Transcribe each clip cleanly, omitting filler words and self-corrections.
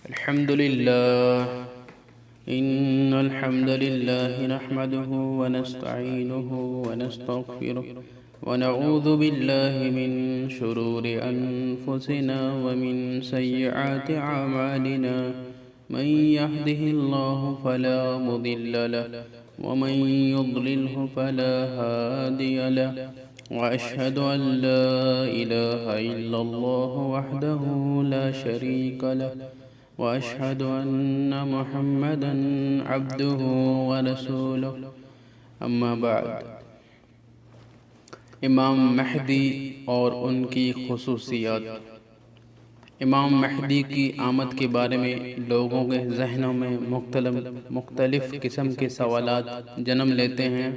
الحمد لله إن الحمد لله نحمده ونستعينه ونستغفره ونعوذ بالله من شرور أنفسنا ومن سيئات أعمالنا من يهده الله فلا مضل له ومن يضلله فلا هادي له وأشهد أن لا إله إلا الله وحده لا شريك له وأشهد أن محمدًا عبده ورسوله اما بعد۔ امام مہدی اور ان کی خصوصیات۔ امام مہدی کی آمد کے بارے میں لوگوں کے ذہنوں میں مختلف قسم کے سوالات جنم لیتے ہیں۔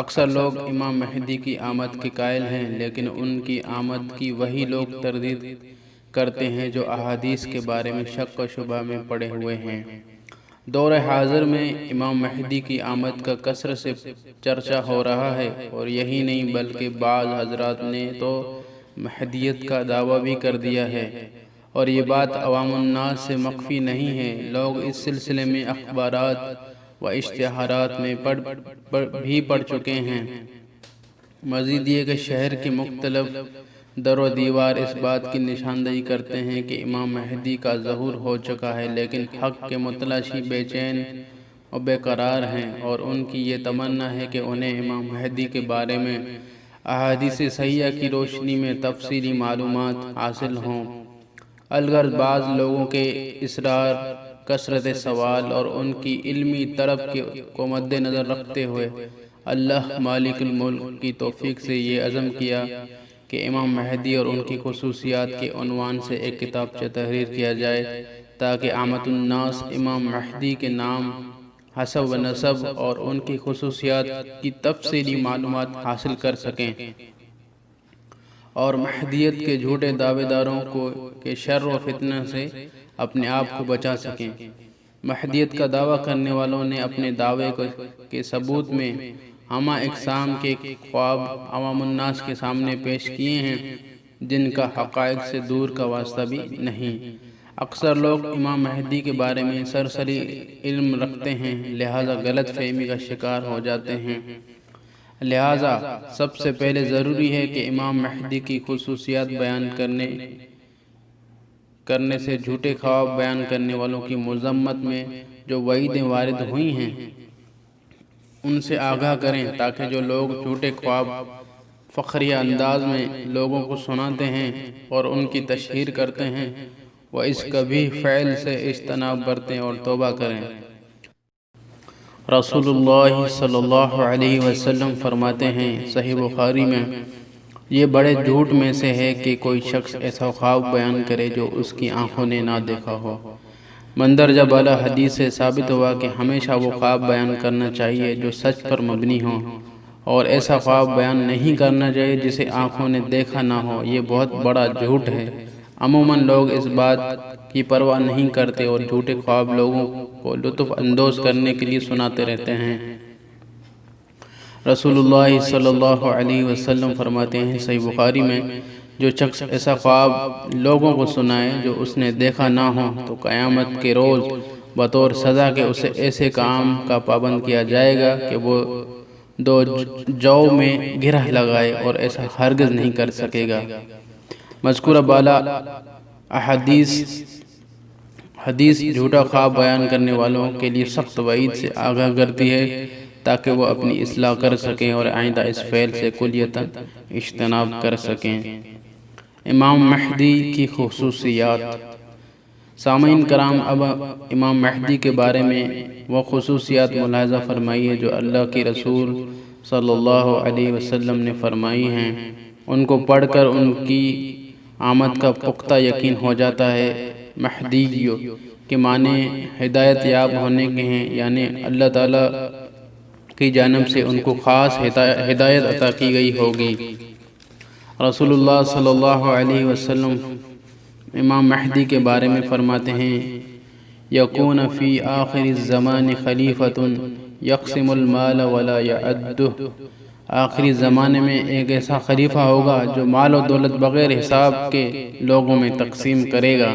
اکثر لوگ امام مہدی کی آمد کے قائل ہیں، لیکن ان کی آمد کی وہی لوگ تردید کرتے ہیں جو احادیث کے بارے میں شک و شبہ میں پڑے ہوئے ہیں۔ دور حاضر میں امام مہدی کی آمد کا کثرت سے چرچا ہو رہا ہے، اور یہی نہیں بلکہ بعض حضرات نے تو مہدیت کا دعویٰ بھی کر دیا ہے، اور یہ بات عوام الناس سے مخفی نہیں ہے۔ لوگ اس سلسلے میں اخبارات و اشتہارات میں پڑھ چکے ہیں۔ مزید یہ کہ شہر کے مختلف در و دیوار اس بات کی نشاندہی کرتے ہیں کہ امام مہدی کا ظہور ہو چکا ہے، لیکن حق کے متلاشی بے چین و بے قرار ہیں، اور ان کی یہ تمنا ہے کہ انہیں امام مہدی کے بارے میں احادیث صحیحہ کی روشنی میں تفصیلی معلومات حاصل ہوں۔ الغرض بعض لوگوں کے اصرار، کثرت سوال اور ان کی علمی طلب کو مد نظر رکھتے ہوئے اللہ مالک الملک کی توفیق سے یہ عزم کیا کہ امام مہدی اور ان کی خصوصیات کے عنوان سے ایک کتابچہ تحریر کیا جائے، تاکہ عامة الناس امام مہدی کے نام، حسب و نسب اور ان کی خصوصیات کی تفصیلی معلومات حاصل کر سکیں، اور مہدیت کے جھوٹے دعوے داروں کے شر و فتنہ سے اپنے آپ کو بچا سکیں۔ مہدیت کا دعویٰ کرنے والوں نے اپنے دعوے کے ثبوت میں ہمہ اقسام کے خواب عوام الناس کے سامنے پیش کیے ہیں، جن کا حقائق سے دور کا واسطہ بھی نہیں۔ اکثر لوگ امام مہدی کے بارے میں سرسری علم رکھتے ہیں، لہذا غلط فہمی کا شکار ہو جاتے ہیں۔ لہذا سب سے پہلے ضروری ہے کہ امام مہدی کی خصوصیات بیان کرنے سے جھوٹے خواب بیان کرنے والوں کی مذمت میں جو وعیدیں وارد ہوئی ہیں ان سے آگاہ کریں، تاکہ جو لوگ جھوٹے خواب فخریہ انداز میں لوگوں کو سناتے ہیں اور ان کی تشہیر کرتے ہیں، وہ اس کبھی فعل سے اجتناب برتیں اور توبہ کریں۔ رسول اللہ صلی اللہ علیہ وسلم فرماتے ہیں صحیح بخاری میں، یہ بڑے جھوٹ میں سے ہے کہ کوئی شخص ایسا خواب بیان کرے جو اس کی آنکھوں نے نہ دیکھا ہو۔ مندرجہ بالا حدیث سے ثابت ہوا کہ ہمیشہ وہ خواب بیان کرنا چاہیے جو سچ پر مبنی ہوں، اور ایسا خواب بیان نہیں کرنا چاہیے جسے آنکھوں نے دیکھا نہ ہو۔ یہ بہت بڑا جھوٹ ہے۔ عموماً لوگ اس بات کی پرواہ نہیں کرتے اور جھوٹے خواب لوگوں کو لطف اندوز کرنے کے لیے سناتے رہتے ہیں۔ رسول اللہ صلی اللہ علیہ وسلم فرماتے ہیں صحیح بخاری میں، جو شخص ایسا خواب لوگوں کو سنائے جو اس نے دیکھا نہ ہو، تو قیامت کے روز بطور سزا کے اسے ایسے کام کا پابند کیا جائے گا کہ وہ دو جو میں گرہ لگائے، اور ایسا ہرگز نہیں کر سکے گا۔ مذکورہ بالا حدیث جھوٹا خواب بیان کرنے والوں کے لیے سخت وعید سے آگاہ کرتی ہے، تاکہ وہ اپنی اصلاح کر سکیں اور آئندہ اس فعل سے کلیتاً اجتناب کر سکیں۔ امام مہدی کی خصوصیات۔ سامعین کرام، اب امام مہدی کے بارے میں وہ خصوصیات ملاحظہ فرمائیے جو اللہ کے رسول صلی اللہ علیہ وسلم نے فرمائی ہیں۔ ان کو پڑھ کر ان کی آمد کا پختہ یقین ہو جاتا ہے۔ مہدی کے معنی ہدایت یاب ہونے کے ہیں، یعنی اللہ تعالیٰ کی جانب سے ان کو خاص ہدایت عطا کی گئی ہوگی۔ رسول اللہ صلی اللہ علیہ وسلم امام مہدی کے بارے میں فرماتے ہیں، یکون فی آخر الزمان خلیفۃ یقسم المال ولا یعدہ۔ آخری زمانے میں ایک ایسا خلیفہ ہوگا جو مال و دولت بغیر حساب کے لوگوں میں تقسیم کرے گا۔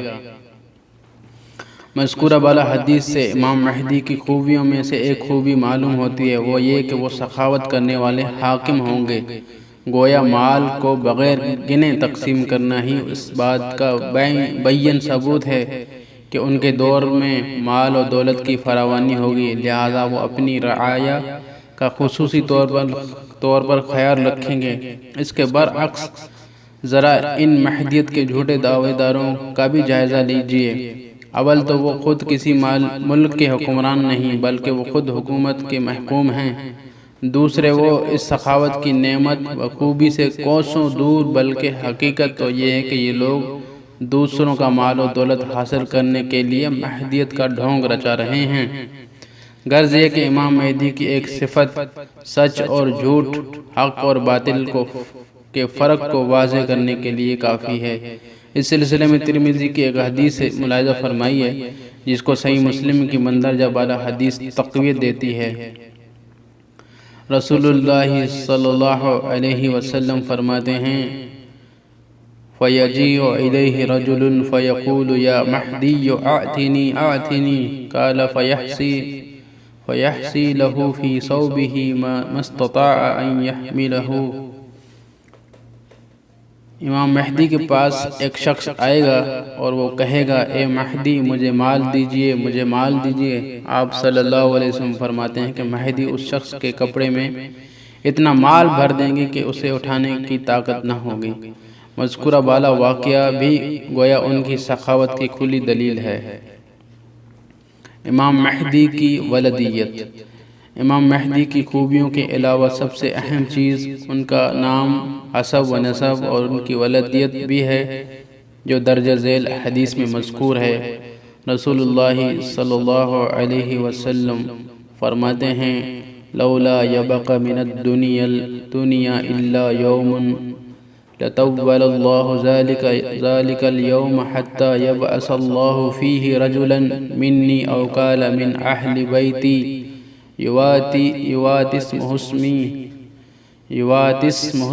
مذکورہ بالا حدیث سے امام مہدی کی خوبیوں میں سے ایک خوبی معلوم ہوتی ہے، وہ یہ کہ وہ سخاوت کرنے والے حاکم ہوں گے۔ گویا مال کو بغیر گنے تقسیم کرنا ہی اس بات کا بین ثبوت ہے کہ ان کے دور میں مال و دولت کی فراوانی ہوگی، لہذا وہ اپنی رعایا کا خصوصی طور پر خیال رکھیں گے۔ اس کے برعکس ذرا ان مہدیت کے جھوٹے دعوے داروں کا بھی جائزہ لیجئے۔ اول تو وہ خود کسی ملک کے حکمران نہیں بلکہ وہ خود حکومت کے محکوم ہیں۔ دوسرے، وہ اس سخاوت کی نعمت و خوبی سے کوسوں دور، بلکہ حقیقت تو یہ ہے کہ یہ لوگ دوسروں کا مال و دولت حاصل کرنے کے لیے مہدیت کا ڈھونگ رچا رہے ہیں۔ غرض یہ کہ امام مہدی کی ایک صفت سچ اور جھوٹ، حق اور باطل کے فرق کو واضح کرنے کے لیے کافی ہے۔ اس سلسلے میں ترمذی کی ایک حدیث سے ملاحظہ فرمائی ہے جس کو صحیح مسلم کی مندرجہ بالا حدیث تقویت دیتی ہے۔ رسول اللہ صلی اللہ علیہ وسلم فرماتے ہیں، فَيَجِيءُ إِلَيْهِ رَجُلٌ فَيَقُولُ يَا مَهْدِيُّ أَعْتِنِي أَعْتِنِي قَالَ فَيَحْسِي لَهُ فِي ثَوْبِهِ مَا اسْتَطَاعَ أَن يَحْمِلَهُ۔ امام مہدی کے پاس ایک شخص آئے گا اور وہ کہے گا، اے مہدی مجھے مال دیجئے، مجھے مال دیجئے۔ آپ صلی اللہ علیہ وسلم فرماتے ہیں کہ مہدی اس شخص کے کپڑے میں اتنا مال بھر دیں گے کہ اسے اٹھانے کی طاقت نہ ہوگی۔ مذکورہ بالا واقعہ بھی گویا ان کی سخاوت کی کھلی دلیل ہے۔ امام مہدی کی ولدیت۔ امام مہدی کی خوبیوں کے علاوہ سب سے اہم چیز ان کا نام، حسب و نسب اور ان کی ولدیت بھی ہے، جو درجہ ذیل حدیث میں مذکور ہے۔ رسول اللہ صلی اللہ علیہ وسلم فرماتے ہیں، لولا یبق من الدنیا الا یوم لطول اللہ ذلك اليوم حتى يبعث اللہ فیہ رجلا منی او قال من اہل بیتی یواتی اسمہ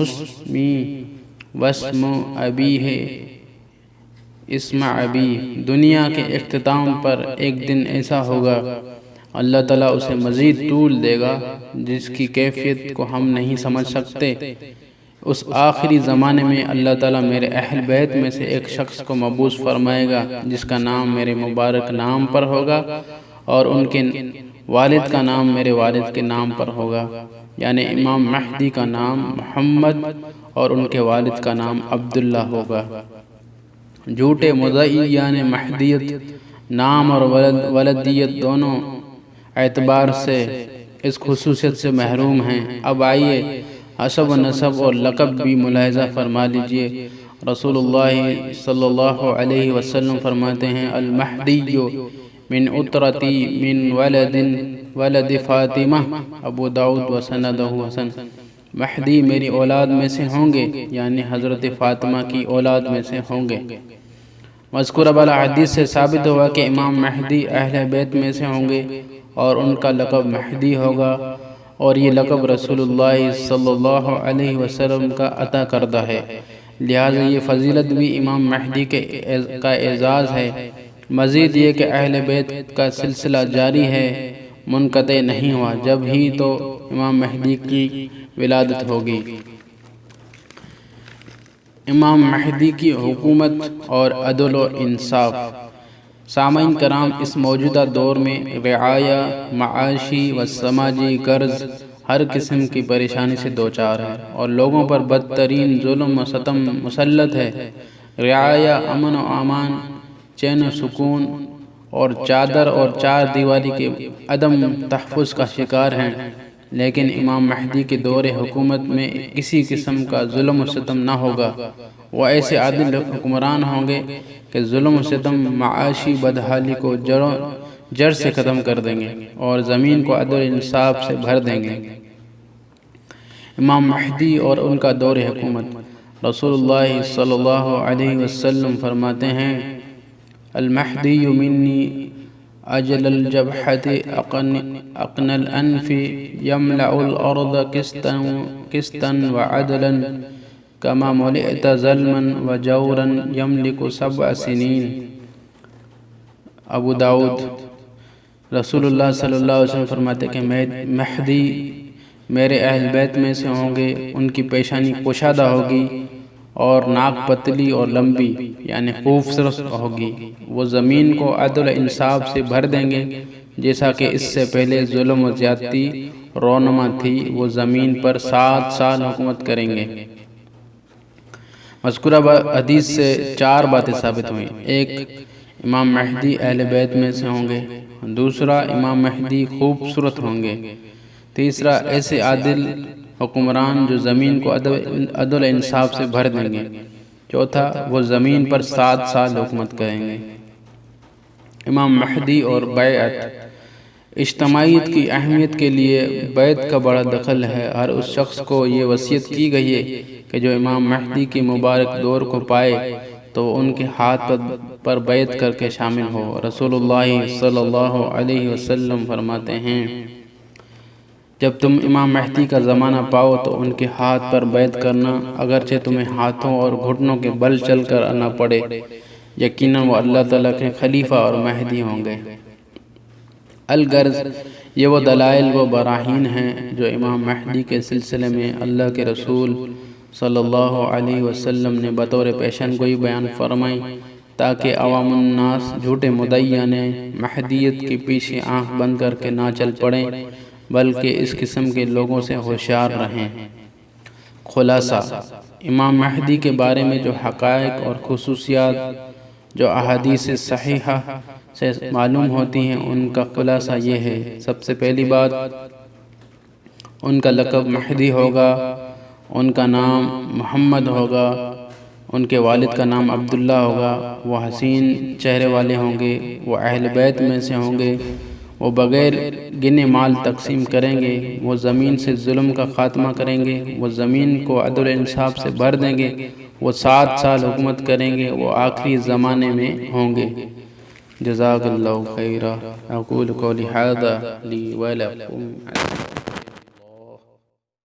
اسمی واسم ابیہ اسم ابی۔ دنیا کے اختتام پر ایک دن ایسا ہوگا، اللہ تعالیٰ اسے مزید طول دے گا جس کی کیفیت کو ہم نہیں سمجھ سکتے۔ اس آخری زمانے میں اللہ تعالیٰ میرے اہل بیت میں سے ایک شخص کو مبعوث فرمائے گا جس کا نام میرے مبارک نام پر ہوگا اور ان کے والد کا نام میرے والد کے نام پر ہوگا، یعنی امام مہدی کا نام محمد اور ان کے والد کا نام عبداللہ ہوگا۔ جھوٹے مدعیان مہدیت نام اور ولدیت دونوں اعتبار سے اس خصوصیت سے محروم ہیں۔ اب آئیے حسب و نسب اور لقب بھی ملاحظہ فرما لیجئے۔ رسول اللہ صلی اللہ علیہ وسلم فرماتے ہیں، المہدی من اطرتی من ولد فاطمہ، ابو داؤد وسندہ حسن۔ مہدی میری اولاد میں سے ہوں گے، یعنی حضرت فاطمہ کی اولاد میں سے ہوں گے۔ مذکورہ بالا حدیث سے ثابت ہوا کہ امام مہدی اہل بیت میں سے ہوں گے اور ان کا لقب مہدی ہوگا، اور یہ لقب رسول اللہ صلی اللہ علیہ وسلم کا عطا کردہ ہے، لہٰذا یہ فضیلت بھی امام مہدی کا اعزاز ہے۔ مزید یہ کہ اہل بیت کا سلسلہ جاری ہے، منقطع نہیں ہوا، جب ہی تو امام مہدی کی ولادت ہوگی۔ امام مہدی کی حکومت اور عدل و انصاف۔ سامعین کرام، اس موجودہ دور میں رعایا معاشی و سماجی غرض ہر قسم کی پریشانی سے دوچار ہے اور لوگوں پر بدترین ظلم و ستم مسلط ہے۔ رعایا امن و امان، چین و سکون اور چادر اور چار دیواری کے عدم تحفظ کا شکار ہیں، لیکن امام مہدی کے دور حکومت میں کسی قسم کا ظلم و ستم نہ ہوگا۔ وہ ایسے عادل حکمران ہوں گے کہ ظلم و ستم، معاشی بدحالی کو جڑ سے ختم کر دیں گے اور زمین کو عدل و انصاف سے بھر دیں گے۔ امام مہدی اور ان کا دور حکومت۔ رسول اللہ صلی اللہ علیہ وسلم فرماتے ہیں، المہدی منی اجل الجبہۃ اقن الانف یملأ الارض قسطا وعدلا کما ملئت ظلما وجورا یملک 7 سنین۔ ابو داؤد۔ رسول اللہ صلی اللہ علیہ وسلم فرماتے کہ مہدی میرے اہل بیت میں سے ہوں گے، ان کی پیشانی کشادہ ہوگی اور ناک پتلی اور لمبی یعنی خوبصورت ہوگی۔ وہ زمین کو عدل انصاف سے بھر دیں گے، جیسا کہ اس سے پہلے ظلم و زیادتی رونما تھی۔ وہ زمین پر 7 سال حکومت کریں گے۔ مذکورہ حدیث سے 4 باتیں ثابت ہوئیں۔ ایک، امام مہدی اہل بیت میں سے ہوں گے۔ دوسرا، امام مہدی خوبصورت ہوں گے۔ تیسرا، ایسے عادل حکمران جو زمین کو عدل انصاف سے بھر دیں گے۔ چوتھا، وہ زمین پر 7 سال حکومت کریں گے۔ امام مہدی اور بیعت۔ اجتماعیت کی اہمیت کے لیے بیعت کا بڑا دخل ہے۔ ہر اس شخص کو یہ وصیت کی گئی ہے کہ جو امام مہدی کی مبارک دور کو پائے تو ان کے ہاتھ پر بیعت کر کے شامل ہو۔ رسول اللہ صلی اللہ علیہ وسلم فرماتے ہیں جب تم امام مہدی کا زمانہ پاؤ تو ان کے ہاتھ پر بیعت کرنا، اگرچہ تمہیں ہاتھوں اور گھٹنوں کے بل چل کر آنا پڑے۔ یقیناً وہ اللہ تعالیٰ کے خلیفہ اور مہدی ہوں گے۔ الغرض، یہ وہ دلائل و براہین ہیں جو امام مہدی کے سلسلے میں اللہ کے رسول صلی اللہ علیہ وسلم نے بطور پیشن گوئی بیان فرمائی، تاکہ عوام الناس جھوٹے مدعیان مہدیت کے پیچھے آنکھ بند کر کے نہ چل پڑیں، بلکہ اس قسم کے لوگوں سے ہوشیار رہیں۔ خلاصہ، امام مہدی کے بارے میں جو حقائق اور خصوصیات جو احادیث صحیحہ سے معلوم ہوتی ہیں، ان کا خلاصہ یہ ہے۔ سب سے پہلی بات، ان کا لقب مہدی ہوگا، ان کا نام محمد ہوگا، ان کے والد کا نام عبداللہ ہوگا، وہ حسین چہرے والے ہوں گے، وہ اہل بیت میں سے ہوں گے، وہ بغیر گنے مال تقسیم کریں گے، وہ زمین سے ظلم کا خاتمہ کریں گے، وہ زمین کو عدل انصاف سے بھر دیں گے، وہ 7 سال حکومت کریں گے، وہ آخری زمانے میں ہوں گے۔ جزاک اللہ خیرا۔ اقول قولی ھذا لی ولکم۔